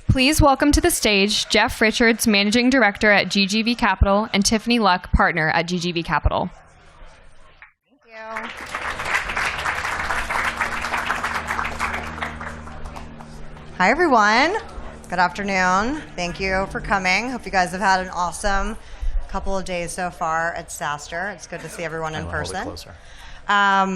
Please welcome to the stage Jeff Richards, Managing Director at GGV Capital, and Tiffany Luck, Partner at GGV Capital. Thank you. Hi, everyone. Good afternoon. Thank you for coming. Hope you guys have had an awesome couple of days so far at SaaStr. It's good to see everyone in person.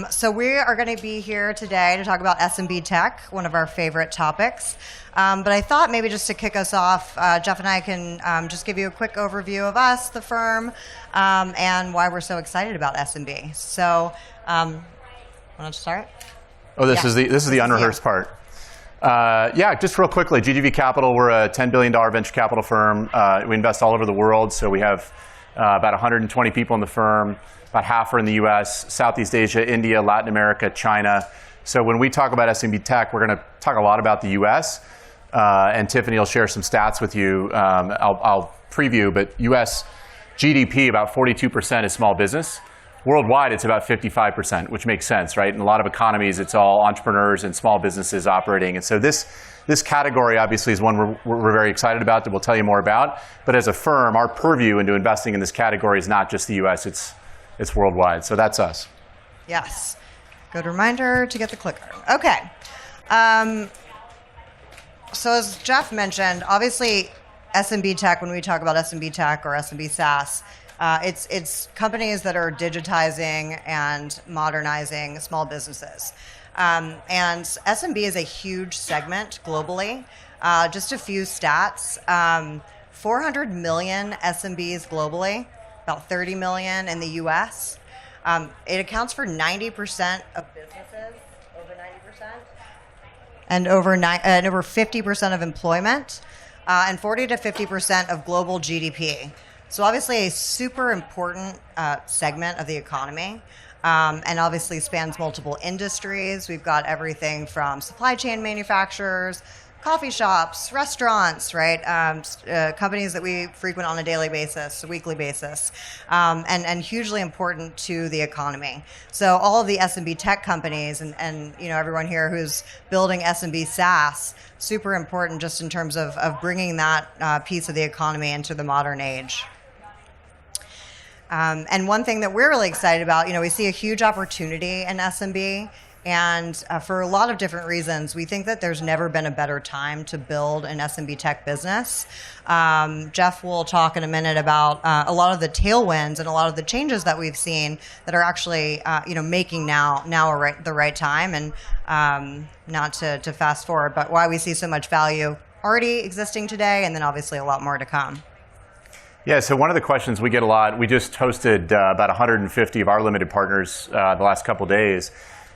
So we are going to be here today to talk about SMB tech, one of our favorite topics. But I thought maybe just to kick us off, Jeff and I can just give you a quick overview of us, the firm, and why we're so excited about SMB. So, want to start? Oh, this is the unrehearsed part. Yeah, just real quickly, GGV Capital, we're a $10 billion venture capital firm. We invest all over the world, so we have about 120 people in the firm. About half are in the US, Southeast Asia, India, Latin America, China. So when we talk about SMB tech, we're going to talk a lot about the US, and Tiffany will share some stats with you. I'll preview, but US GDP, about 42% is small business. Worldwide, it's about 55%, which makes sense, right? In a lot of economies, it's all entrepreneurs and small businesses operating. And so this category, obviously, is one we're very excited about that we'll tell you more about. But as a firm, our purview into investing in this category is not just the US, it's worldwide. So that's us. Yes. Good reminder to get the clicker. Okay. So as Jeff mentioned, obviously, SMB tech, when we talk about SMB tech or SMB SaaS, it's companies that are digitizing and modernizing small businesses. And SMB is a huge segment globally. Just a few stats. 400 million SMBs globally, about 30 million in the US. It accounts for 90% of businesses, over 90%, and over 50% of employment, and 40 to 50% of global GDP. So obviously a super important segment of the economy, and obviously spans multiple industries. We've got everything from supply chain manufacturers, coffee shops, restaurants, right? Companies that we frequent on a daily basis, a weekly basis, and hugely important to the economy. So all of the SMB tech companies and everyone here who's building SMB SaaS, super important just in terms of bringing that piece of the economy into the modern age. And one thing that we're really excited about, we see a huge opportunity in SMB. And for a lot of different reasons, we think that there's never been a better time to build an SMB tech business. Jeff will talk in a minute about a lot of the tailwinds and a lot of the changes that we've seen that are actually, making now the right time. And not to fast forward, but why we see so much value already existing today, and then obviously a lot more to come. Yeah, so one of the questions we get a lot, we just hosted about 150 of our limited partners the last couple of days.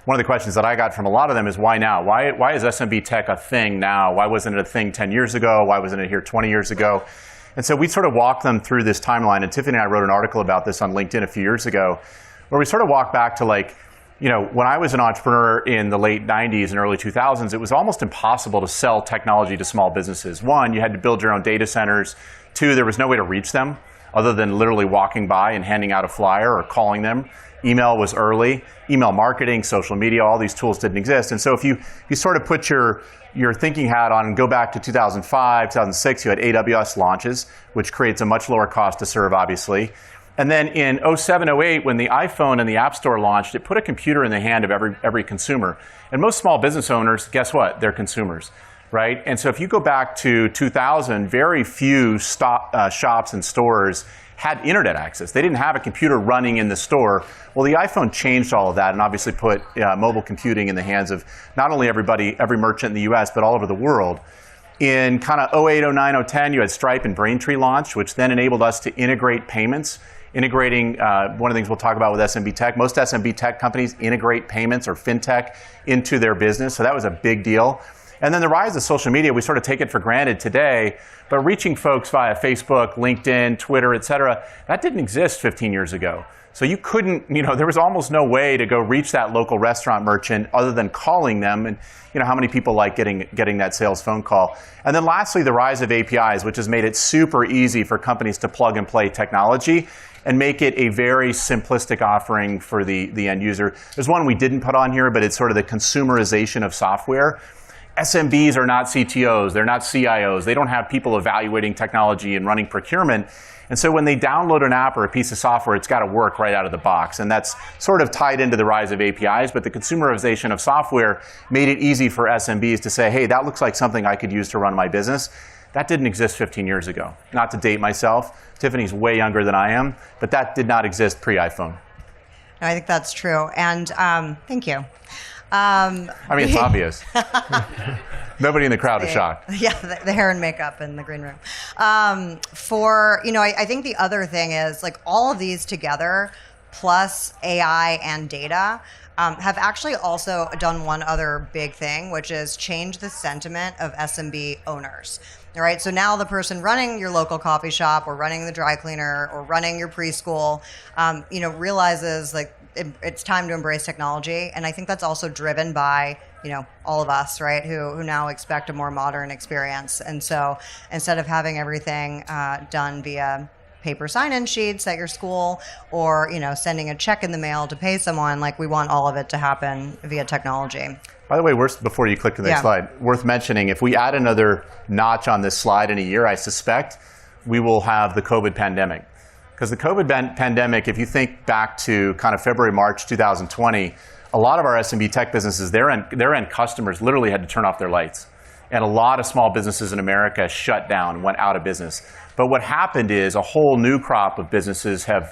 One of the questions that I got from a lot of them is why now? Why is SMB tech a thing now? Why wasn't it a thing 10 years ago? Why wasn't it here 20 years ago? And so we sort of walked them through this timeline, and Tiffany and I wrote an article about this on LinkedIn a few years ago, where we sort of walked back to when I was an entrepreneur in the late 90s and early 2000s, it was almost impossible to sell technology to small businesses. One, you had to build your own data centers. Two, there was no way to reach them other than literally walking by and handing out a flyer or calling them. Email was early. Email marketing, social media, all these tools didn't exist. And so if you sort of put your thinking hat on and go back to 2005, 2006, you had AWS launches, which creates a much lower cost to serve, obviously. And then in 07, 08, when the iPhone and the App Store launched, it put a computer in the hand of every consumer. And most small business owners, guess what? They're consumers, right? And so if you go back to 2000, very few shops and stores had internet access. They didn't have a computer running in the store. Well, the iPhone changed all of that and obviously put mobile computing in the hands of not only every merchant in the US, but all over the world. In kind of 08, 09, 010, you had Stripe and Braintree launch, which then enabled us to integrate payments. Integrating, one of the things we'll talk about with SMB tech, most SMB tech companies integrate payments or fintech into their business. So that was a big deal. And then the rise of social media, we sort of take it for granted today, but reaching folks via Facebook, LinkedIn, Twitter, et cetera, that didn't exist 15 years ago. So you couldn't, there was almost no way to go reach that local restaurant merchant other than calling them. And how many people like getting that sales phone call? And then lastly, the rise of APIs, which has made it super easy for companies to plug and play technology and make it a very simplistic offering for the end user. There's one we didn't put on here, but it's sort of the consumerization of software. SMBs are not CTOs, they're not CIOs, they don't have people evaluating technology and running procurement. And so when they download an app or a piece of software, it's got to work right out of the box. And that's sort of tied into the rise of APIs, but the consumerization of software made it easy for SMBs to say, hey, that looks like something I could use to run my business. That didn't exist 15 years ago. Not to date myself, Tiffany's way younger than I am, but that did not exist pre-iPhone. No, I think that's true. And thank you. I mean, it's obvious. Nobody in the crowd is shocked. Yeah, the hair and makeup in the green room. I think the other thing is, like, all of these together, plus AI and data, have actually also done one other big thing, which is change the sentiment of SMB owners. All right, so now the person running your local coffee shop or running the dry cleaner or running your preschool, realizes like it's time to embrace technology. And I think that's also driven by, all of us, right, who now expect a more modern experience. And so instead of having everything done via paper sign-in sheets at your school or, sending a check in the mail to pay someone, like, we want all of it to happen via technology. By the way, before you click to the next slide, worth mentioning, if we add another notch on this slide in a year, I suspect we will have the COVID pandemic. Because the COVID pandemic, if you think back to kind of February, March 2020, a lot of our SMB tech businesses, their end customers literally had to turn off their lights. And a lot of small businesses in America shut down, went out of business. But what happened is a whole new crop of businesses have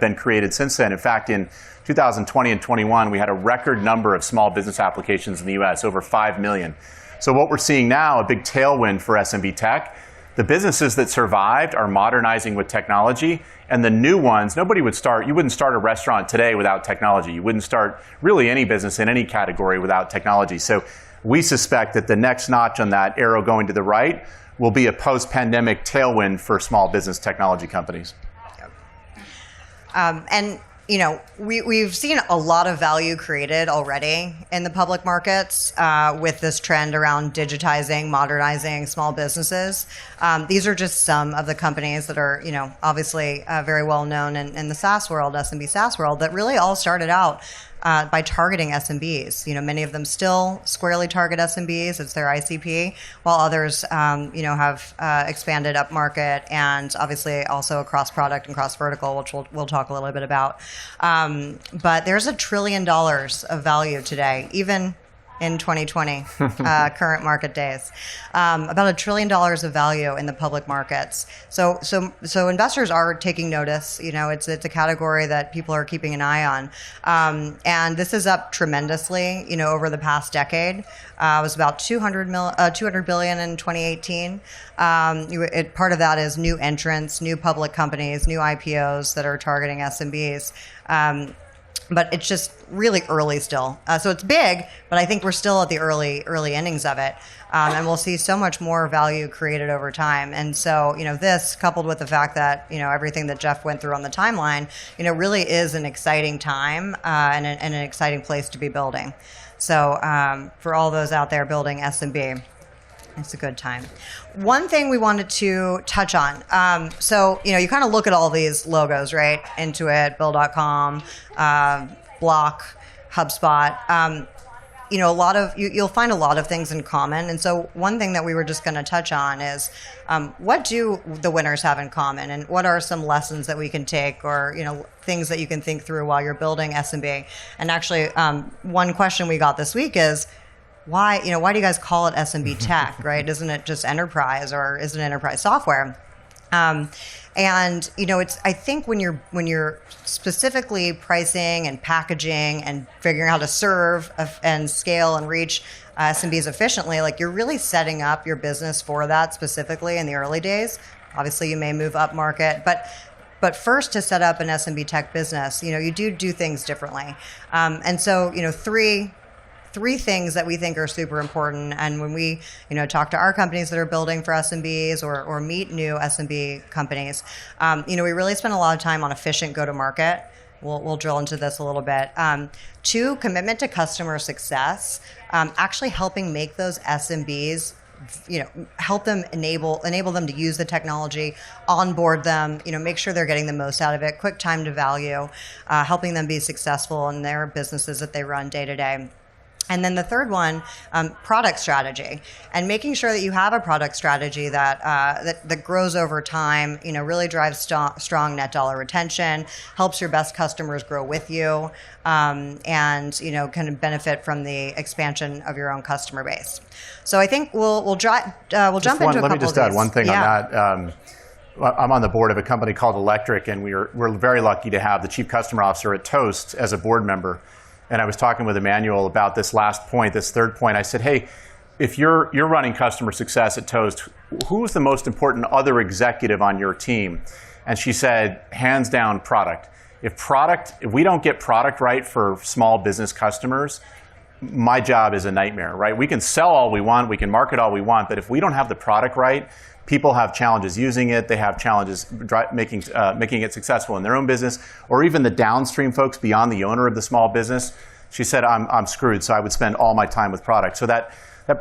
been created since then. In fact, in 2020 and 21, we had a record number of small business applications in the US, over 5 million. So what we're seeing now, a big tailwind for SMB tech, the businesses that survived are modernizing with technology, and the new ones, you wouldn't start a restaurant today without technology. You wouldn't start really any business in any category without technology. So we suspect that the next notch on that arrow going to the right will be a post-pandemic tailwind for small business technology companies. We've seen a lot of value created already in the public markets with this trend around digitizing, modernizing small businesses. These are just some of the companies that are, obviously very well known in the SaaS world, SMB SaaS world, that really all started out by targeting SMBs. Many of them still squarely target SMBs. It's their ICP, while others, have expanded up market and obviously also across product and cross vertical, which we'll talk a little bit about. But there's $1 trillion of value today, even in 2020, current market days, about $1 trillion of value in the public markets. So investors are taking notice. It's a category that people are keeping an eye on, and this is up tremendously. Over the past decade, it was about 200 billion in 2018. Part of that is new entrants, new public companies, new IPOs that are targeting SMBs. But it's just really early still. So it's big, but I think we're still at the early innings of it. And we'll see so much more value created over time. And so, this coupled with the fact that, everything that Jeff went through on the timeline, really is an exciting time and an exciting place to be building. So for all those out there building SMB, it's a good time. One thing we wanted to touch on. You kind of look at all these logos, right? Intuit, Bill.com, Block, HubSpot. You'll find a lot of things in common. And so one thing that we were just going to touch on is what do the winners have in common, and what are some lessons that we can take, or things that you can think through while you're building SMB. And actually, one question we got this week is, why do you guys call it SMB tech, right? Isn't it just enterprise, or is it enterprise software? I think when you're specifically pricing and packaging and figuring out how to serve and scale and reach SMBs efficiently, like, you're really setting up your business for that specifically in the early days. Obviously, you may move up market, but first, to set up an SMB tech business, you do things differently. And so, three things that we think are super important. And when we, talk to our companies that are building for SMBs or meet new SMB companies, we really spend a lot of time on efficient go-to-market. We'll drill into this a little bit. 2, commitment to customer success, actually helping make those SMBs, help them enable them to use the technology, onboard them, make sure they're getting the most out of it, quick time to value, helping them be successful in their businesses that they run day to day. And then the third one, product strategy, and making sure that you have a product strategy that grows over time. Really drives strong net dollar retention, helps your best customers grow with you, and can benefit from the expansion of your own customer base. So I think we'll jump into a couple of these. Let me just add one thing on that. I'm on the board of a company called Electric, and we're very lucky to have the chief customer officer at Toast as a board member. And I was talking with Emmanuel about this last point, this third point. I said, hey, if you're running customer success at Toast, who's the most important other executive on your team? And she said, hands down, product. If we don't get product right for small business customers, my job is a nightmare, right? We can sell all we want, we can market all we want, but if we don't have the product right, people have challenges using it. They have challenges making it successful in their own business, or even the downstream folks beyond the owner of the small business. She said, I'm screwed, so I would spend all my time with product. So that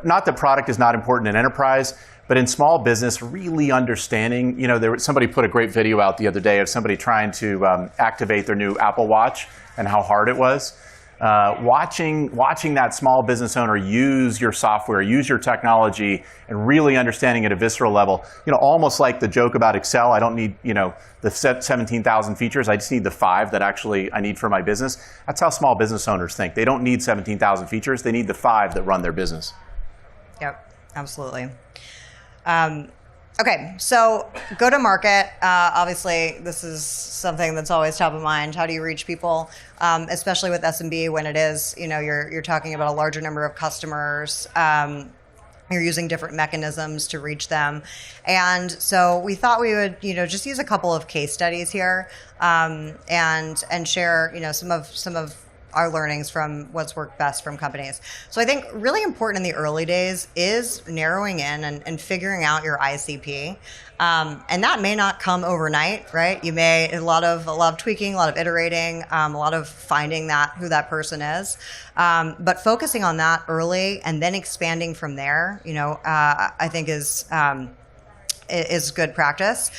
not that product is not important in enterprise, but in small business, really understanding, somebody put a great video out the other day of somebody trying to activate their new Apple Watch and how hard it was. Watching that small business owner use your software, use your technology, and really understanding at a visceral level, almost like the joke about Excel. I don't need, the 17,000 features. I just need the 5 that actually I need for my business. That's how small business owners think. They don't need 17,000 features. They need the 5 that run their business. Yep, absolutely. Okay, so go to market. Obviously, this is something that's always top of mind. How do you reach people, especially with SMB when it is, you're talking about a larger number of customers. You're using different mechanisms to reach them. And so we thought we would, just use a couple of case studies here and share, some of our learnings from what's worked best from companies. So I think really important in the early days is narrowing in and figuring out your ICP. And that may not come overnight, right? You may, a lot of tweaking, a lot of iterating, a lot of finding who that person is. But focusing on that early and then expanding from there, I think is good practice.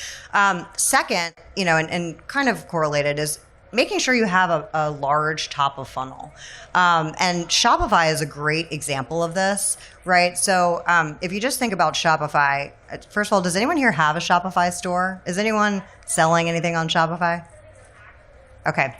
Second, and kind of correlated is making sure you have a large top of funnel. And Shopify is a great example of this, right? So if you just think about Shopify, first of all, does anyone here have a Shopify store? Is anyone selling anything on Shopify? Okay.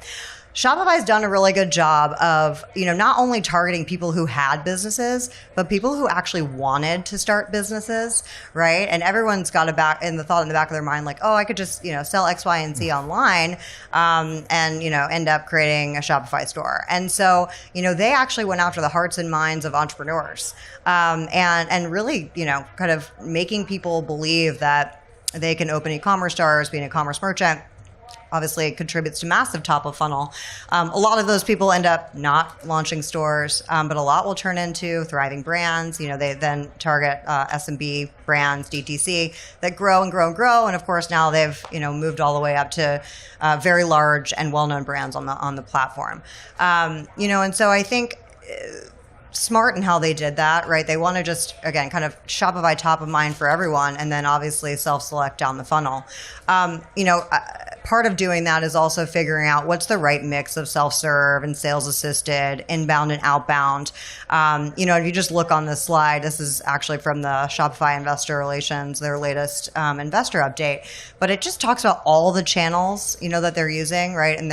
Shopify's done a really good job of, not only targeting people who had businesses, but people who actually wanted to start businesses, right? And everyone's got the thought in the back of their mind, like, oh, I could just, sell X, Y, and Z online, and, end up creating a Shopify store. And so, they actually went after the hearts and minds of entrepreneurs, and really, kind of making people believe that they can open e-commerce stores, be an e-commerce merchant. Obviously, it contributes to massive top of funnel. A lot of those people end up not launching stores, but a lot will turn into thriving brands. They then target SMB brands, DTC, that grow and grow and grow. And of course, now they've moved all the way up to very large and well-known brands on the platform. And so I think smart in how they did that, right? They want to just, again, kind of Shopify top of mind for everyone, and then obviously self-select down the funnel. Part of doing that is also figuring out what's the right mix of self-serve and sales assisted, inbound and outbound. If you just look on this slide, this is actually from the Shopify Investor Relations, their latest investor update, but it just talks about all the channels, that they're using, right? And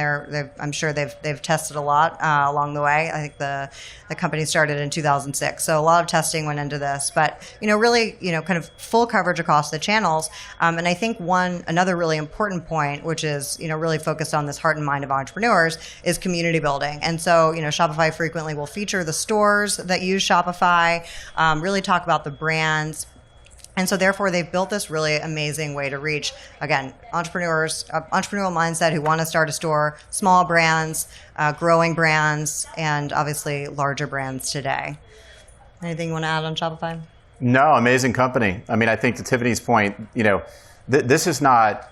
I'm sure they've tested a lot along the way. I think the company started in 2006, so a lot of testing went into this, but really, kind of full coverage across the channels. And I think another really important point, which is really focused on this heart and mind of entrepreneurs, is community building. And so Shopify frequently will feature the stores that use Shopify, really talk about the brands. And so therefore, they've built this really amazing way to reach, again, entrepreneurs, entrepreneurial mindset who want to start a store, small brands, growing brands, and obviously larger brands today. Anything you want to add on Shopify? No, amazing company. I mean, I think to Tiffany's point, this is not...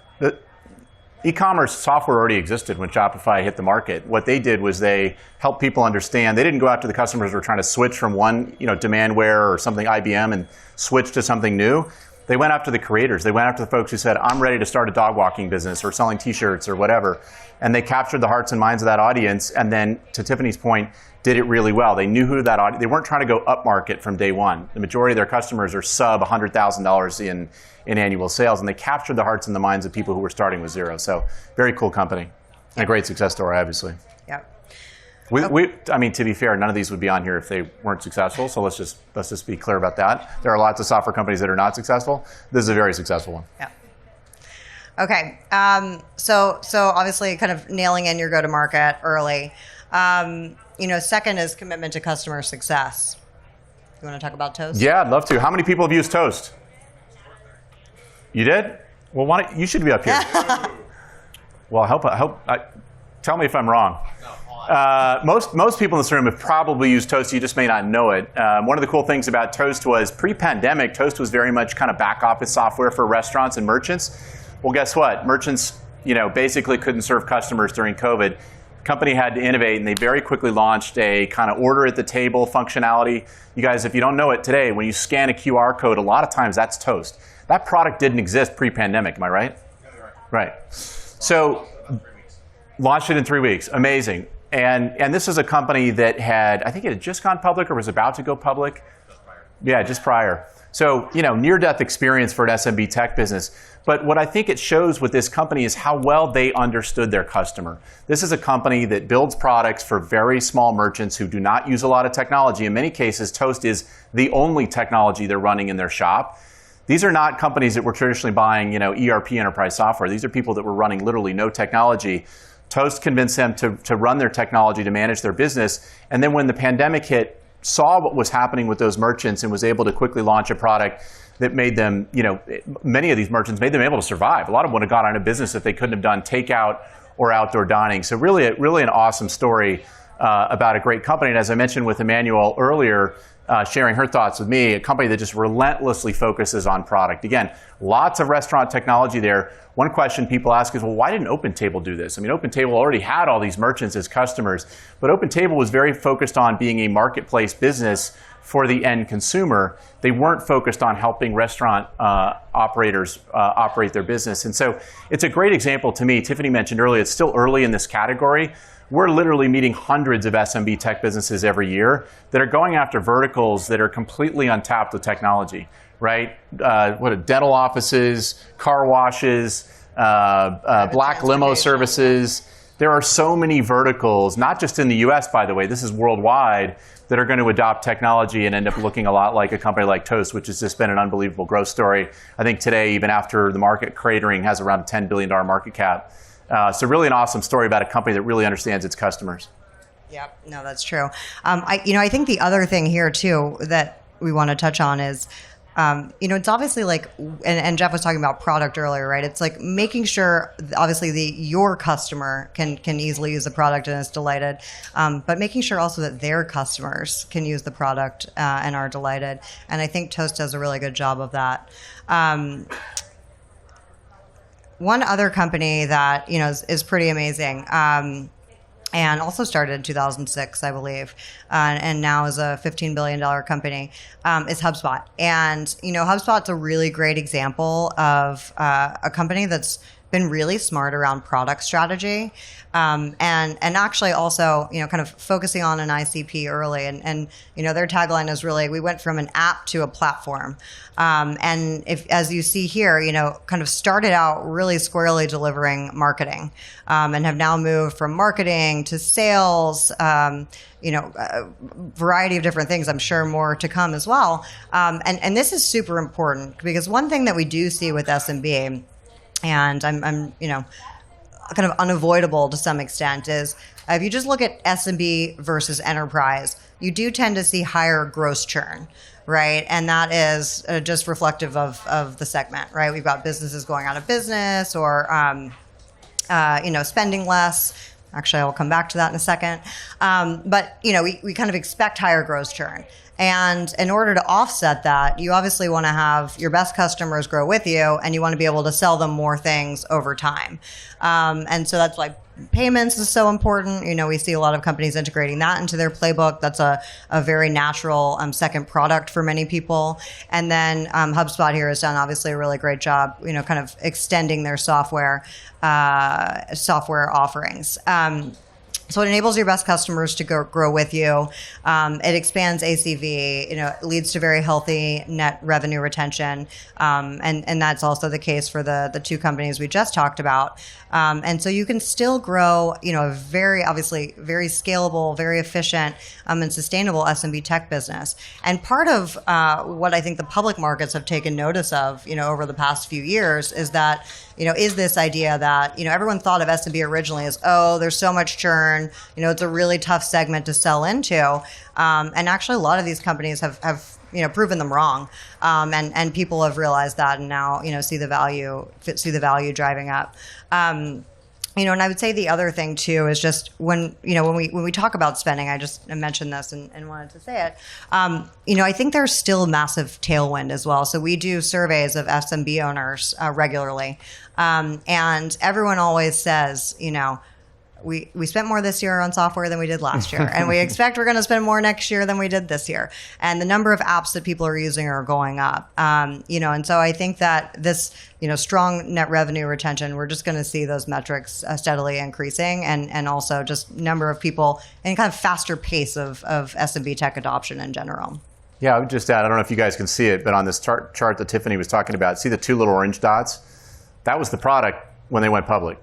E-commerce software already existed when Shopify hit the market. What they did was they helped people understand. They didn't go after the customers who were trying to switch from one, Demandware or something IBM and switch to something new. They went after the creators. They went after the folks who said, I'm ready to start a dog walking business or selling t-shirts or whatever. And they captured the hearts and minds of that audience. And then, to Tiffany's point, did it really well. They knew who that audience. They weren't trying to go upmarket from day one. The majority of their customers are sub $100,000 in annual sales, and they captured the hearts and the minds of people who were starting with zero. So very cool company and a great success story, obviously. Yep. I mean, to be fair, none of these would be on here if they weren't successful. So let's just be clear about that. There are lots of software companies that are not successful. This is a very successful one. Yeah. Okay. So obviously, kind of nailing in your go-to-market early. Second is commitment to customer success. You want to talk about Toast? Yeah, I'd love to. How many people have used Toast? You did? Well, you should be up here. Well, tell me if I'm wrong. Most people in this room have probably used Toast. You just may not know it. One of the cool things about Toast was pre-pandemic, Toast was very much kind of back office software for restaurants and merchants. Well, guess what? Merchants, basically couldn't serve customers during COVID. The company had to innovate, and they very quickly launched a kind of order at the table functionality. You guys, if you don't know it today, when you scan a QR code, a lot of times that's Toast. That product didn't exist pre-pandemic. Am I right? Yeah, you're right. Right. So launched it in 3 weeks. Amazing. And this is a company that I think it had just gone public or was about to go public. Just prior. Yeah, just prior. So, near-death experience for an SMB tech business. But what I think it shows with this company is how well they understood their customer. This is a company that builds products for very small merchants who do not use a lot of technology. In many cases, Toast is the only technology they're running in their shop. These are not companies that were traditionally buying, ERP enterprise software. These are people that were running literally no technology. Toast convinced them to run their technology to manage their business. And then when the pandemic hit, saw what was happening with those merchants and was able to quickly launch a product that made them, many of these merchants made them able to survive. A lot of them would have gone out of business if they couldn't have done takeout or outdoor dining. So really an awesome story about a great company. And as I mentioned with Emmanuel earlier, sharing her thoughts with me, a company that just relentlessly focuses on product. Again, lots of restaurant technology there. One question people ask is, well, why didn't OpenTable do this? I mean, OpenTable already had all these merchants as customers, but OpenTable was very focused on being a marketplace business for the end consumer. They weren't focused on helping restaurant operators operate their business. And so it's a great example to me. Tiffany mentioned earlier, it's still early in this category. We're literally meeting hundreds of SMB tech businesses every year that are going after verticals that are completely untapped with technology, right? Dental offices, car washes, black limo services. There are so many verticals, not just in the US, by the way, this is worldwide, that are going to adopt technology and end up looking a lot like a company like Toast, which has just been an unbelievable growth story. I think today, even after the market cratering, has around a $10 billion market cap. So really an awesome story about a company that really understands its customers. Yep, no, that's true. I think the other thing here too that we want to touch on is, it's obviously like, and Jeff was talking about product earlier, right? It's like making sure, obviously, your customer can easily use the product and is delighted, but making sure also that their customers can use the product and are delighted. And I think Toast does a really good job of that. One other company that is pretty amazing, and also started in 2006, I believe, and now is a $15 billion company, is HubSpot. And HubSpot's a really great example of a company that's been really smart around product strategy, and actually also kind of focusing on an ICP early. And their tagline is really, we went from an app to a platform. And as you see here, kind of started out really squarely delivering marketing, and have now moved from marketing to sales, a variety of different things. I'm sure more to come as well. And this is super important because one thing that we do see with SMB, and I'm kind of unavoidable to some extent, is if you just look at SMB versus enterprise, you do tend to see higher gross churn, right? And that is just reflective of the segment, right? We've got businesses going out of business or, spending less. Actually, I'll come back to that in a second. But we kind of expect higher gross churn. And in order to offset that, you obviously want to have your best customers grow with you, and you want to be able to sell them more things over time. And so that's why payments is so important. We see a lot of companies integrating that into their playbook. That's a very natural second product for many people. And then HubSpot here has done obviously a really great job, kind of extending their software offerings. So it enables your best customers to grow with you. It expands ACV. It leads to very healthy net revenue retention, and that's also the case for the two companies we just talked about. And so you can still grow, a very obviously very scalable, very efficient, and sustainable SMB tech business. And part of what I think the public markets have taken notice of, over the past few years is that, is this idea that, everyone thought of SMB originally as, oh, there's so much churn, it's a really tough segment to sell into. And actually a lot of these companies have proven them wrong. And people have realized that and now, see the value driving up. And I would say the other thing too is just when we talk about spending, I just mentioned this and wanted to say it. I think there's still massive tailwind as well. So we do surveys of SMB owners regularly, and everyone always says, we spent more this year on software than we did last year, and we expect we're going to spend more next year than we did this year. And the number of apps that people are using are going up. And so I think that this, strong net revenue retention, we're just going to see those metrics steadily increasing, and also just number of people and kind of faster pace of SMB tech adoption in general. Yeah, I would just add, I don't know if you guys can see it, but on this chart that Tiffany was talking about, see the two little orange dots? That was the product when they went public.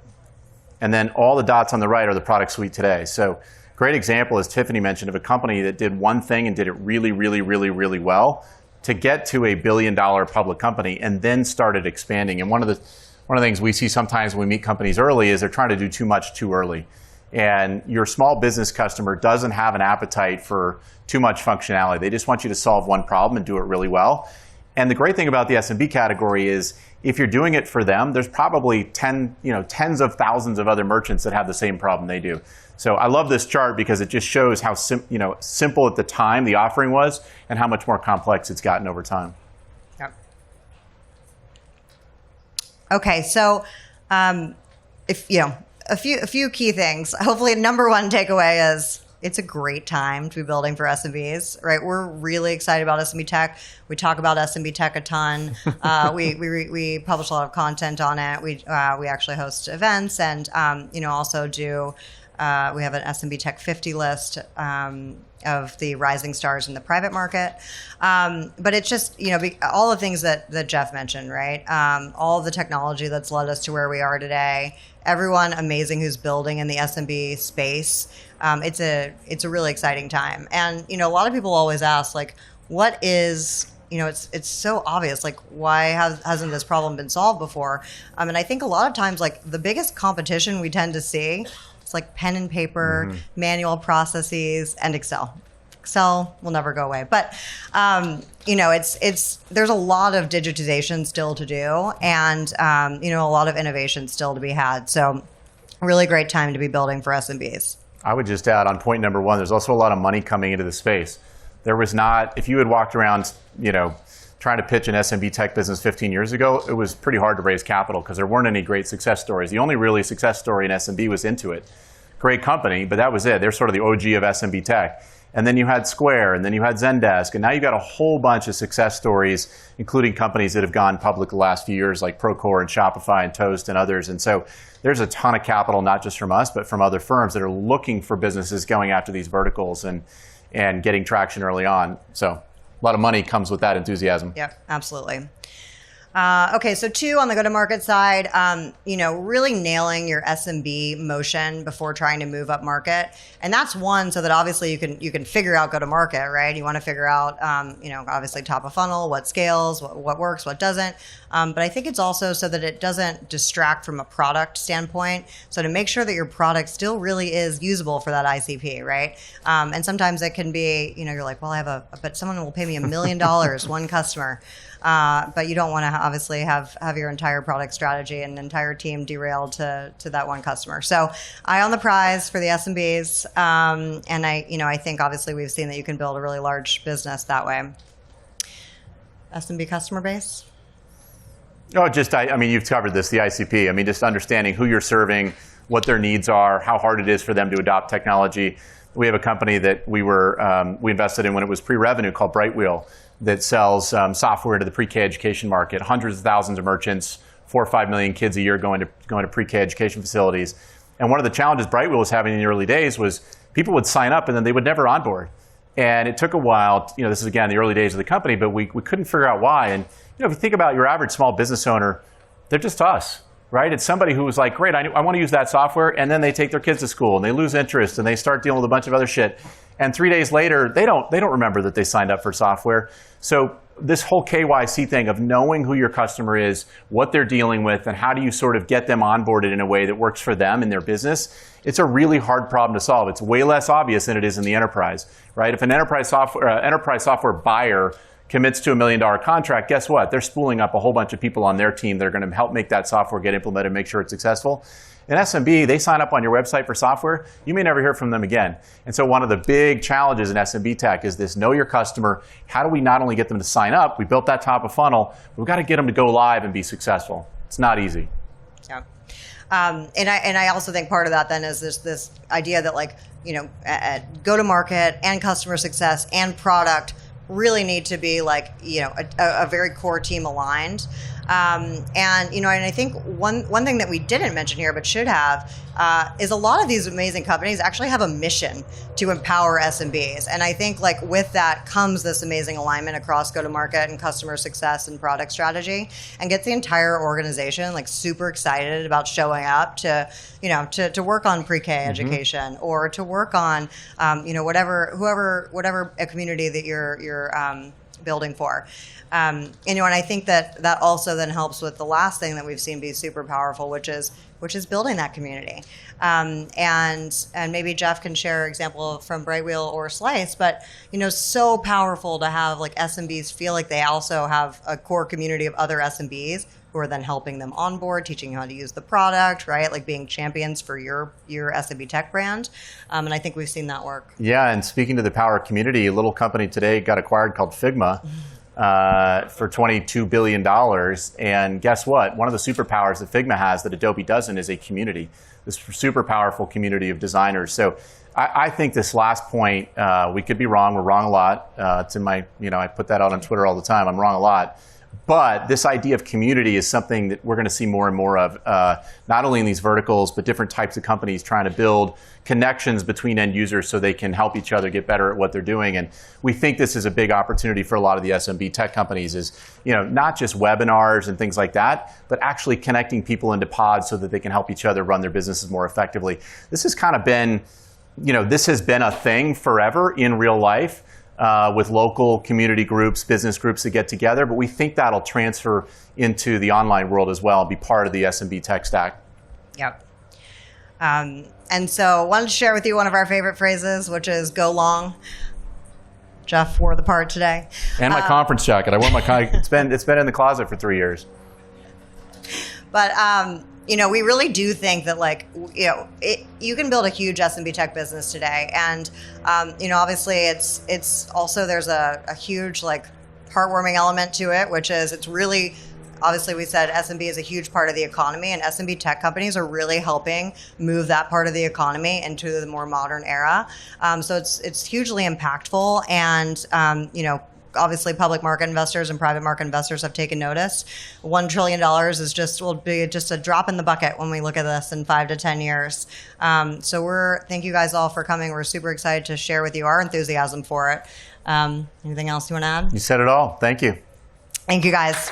And then all the dots on the right are the product suite today. So great example, as Tiffany mentioned, of a company that did one thing and did it really, really, really, really well to get to a $1 billion public company and then started expanding. And one of the things we see sometimes when we meet companies early is they're trying to do too much too early. And your small business customer doesn't have an appetite for too much functionality. They just want you to solve one problem and do it really well. And the great thing about the SMB category is if you're doing it for them, there's probably tens of thousands of other merchants that have the same problem they do. So I love this chart because it just shows how simple at the time the offering was and how much more complex it's gotten over time. Yep. Okay, so if a few key things. Hopefully, number one takeaway is it's a great time to be building for SMBs, right? We're really excited about SMB tech. We talk about SMB tech a ton. We publish a lot of content on it. We actually host events and also do. We have an SMB Tech 50 list of the rising stars in the private market. But it's just, all the things that Jeff mentioned, right? All of the technology that's led us to where we are today. Everyone amazing who's building in the SMB space. It's a really exciting time. And, a lot of people always ask, like, what is... it's so obvious, like, why hasn't this problem been solved before? And I think a lot of times, like, the biggest competition we tend to see, it's like pen and paper, manual processes, and Excel. Excel will never go away. But, there's a lot of digitization still to do and, a lot of innovation still to be had. So really great time to be building for SMBs. I would just add on point number one, there's also a lot of money coming into the space. There was not, if you had walked around, trying to pitch an SMB tech business 15 years ago, it was pretty hard to raise capital because there weren't any great success stories. The only really success story in SMB was Intuit. Great company, but that was it. They're sort of the OG of SMB tech. And then you had Square, and then you had Zendesk, and now you've got a whole bunch of success stories, including companies that have gone public the last few years, like Procore and Shopify and Toast and others. And so there's a ton of capital, not just from us, but from other firms that are looking for businesses going after these verticals and getting traction early on. So a lot of money comes with that enthusiasm. Yep, absolutely. Okay, so two, on the go-to-market side, really nailing your SMB motion before trying to move up market. And that's one, so that obviously you can figure out go-to-market, right? You want to figure out, obviously top of funnel, what scales, what works, what doesn't. But I think it's also so that it doesn't distract from a product standpoint. So to make sure that your product still really is usable for that ICP, right? And sometimes it can be, you're like, well, but someone will pay me $1 million, one customer. But you don't want to obviously have your entire product strategy and entire team derailed to that one customer. So eye on the prize for the SMBs. And I think obviously we've seen that you can build a really large business that way. SMB customer base? Oh, you've covered this, the ICP. Just understanding who you're serving, what their needs are, how hard it is for them to adopt technology. We have a company that we invested in when it was pre-revenue called Brightwheel that sells software to the pre-K education market. Hundreds of thousands of merchants, 4 or 5 million kids a year going to pre-K education facilities. And one of the challenges Brightwheel was having in the early days was people would sign up and then they would never onboard. And it took a while, this is again the early days of the company, but we couldn't figure out why. And if you think about your average small business owner, they're just us, right? It's somebody who was like, great, I want to use that software, and then they take their kids to school and they lose interest and they start dealing with a bunch of other shit. And 3 days later, they don't remember that they signed up for software. So this whole KYC thing of knowing who your customer is, what they're dealing with, and how do you sort of get them onboarded in a way that works for them and their business, it's a really hard problem to solve. It's way less obvious than it is in the enterprise, right? If an enterprise software buyer commits to $1 million contract, guess what? They're spooling up a whole bunch of people on their team that are going to help make that software get implemented and make sure it's successful. In SMB, they sign up on your website for software, you may never hear from them again. And so one of the big challenges in SMB tech is this know your customer. How do we not only get them to sign up, we built that top of funnel, we've got to get them to go live and be successful. It's not easy. Yeah. And I also think part of that then is this idea that go-to-market and customer success and product really need to be a very core team aligned. And I think one thing that we didn't mention here but should have is a lot of these amazing companies actually have a mission to empower SMBs. And I think with that comes this amazing alignment across go-to-market and customer success and product strategy, and gets the entire organization super excited about showing up to work on pre-K education or to work on whatever a community that you're building for. And I think that also then helps with the last thing that we've seen be super powerful, which is building that community. And maybe Jeff can share an example from Brightwheel or Slice, but so powerful to have SMBs feel like they also have a core community of other SMBs who are then helping them onboard, teaching you how to use the product, right? Like being champions for your SMB tech brand. And I think we've seen that work. Yeah, and speaking to the power of community, a little company today got acquired called Figma for $22 billion. And guess what? One of the superpowers that Figma has that Adobe doesn't is a community, this super powerful community of designers. So I think this last point, we could be wrong. We're wrong a lot. It's in my, I put that out on Twitter all the time. I'm wrong a lot. But this idea of community is something that we're going to see more and more of, not only in these verticals, but different types of companies trying to build connections between end users so they can help each other get better at what they're doing. And we think this is a big opportunity for a lot of the SMB tech companies is, not just webinars and things like that, but actually connecting people into pods so that they can help each other run their businesses more effectively. This has kind of been, this has been a thing forever in real life. With local community groups, business groups that get together, but we think that'll transfer into the online world as well and be part of the SMB tech stack. Yep. And so I wanted to share with you one of our favorite phrases, which is go long. Jeff wore the part today. And my conference jacket. I wore my it's been in the closet for 3 years. But we really do think that you can build a huge SMB tech business today, and obviously it's also there's a huge heartwarming element to it, which is it's really obviously we said SMB is a huge part of the economy, and SMB tech companies are really helping move that part of the economy into the more modern era. So it's hugely impactful, and obviously, public market investors and private market investors have taken notice. $1 trillion will be just a drop in the bucket when we look at this in 5 to 10 years. So thank you guys all for coming. We're super excited to share with you our enthusiasm for it. Anything else you want to add? You said it all. Thank you. Thank you, guys.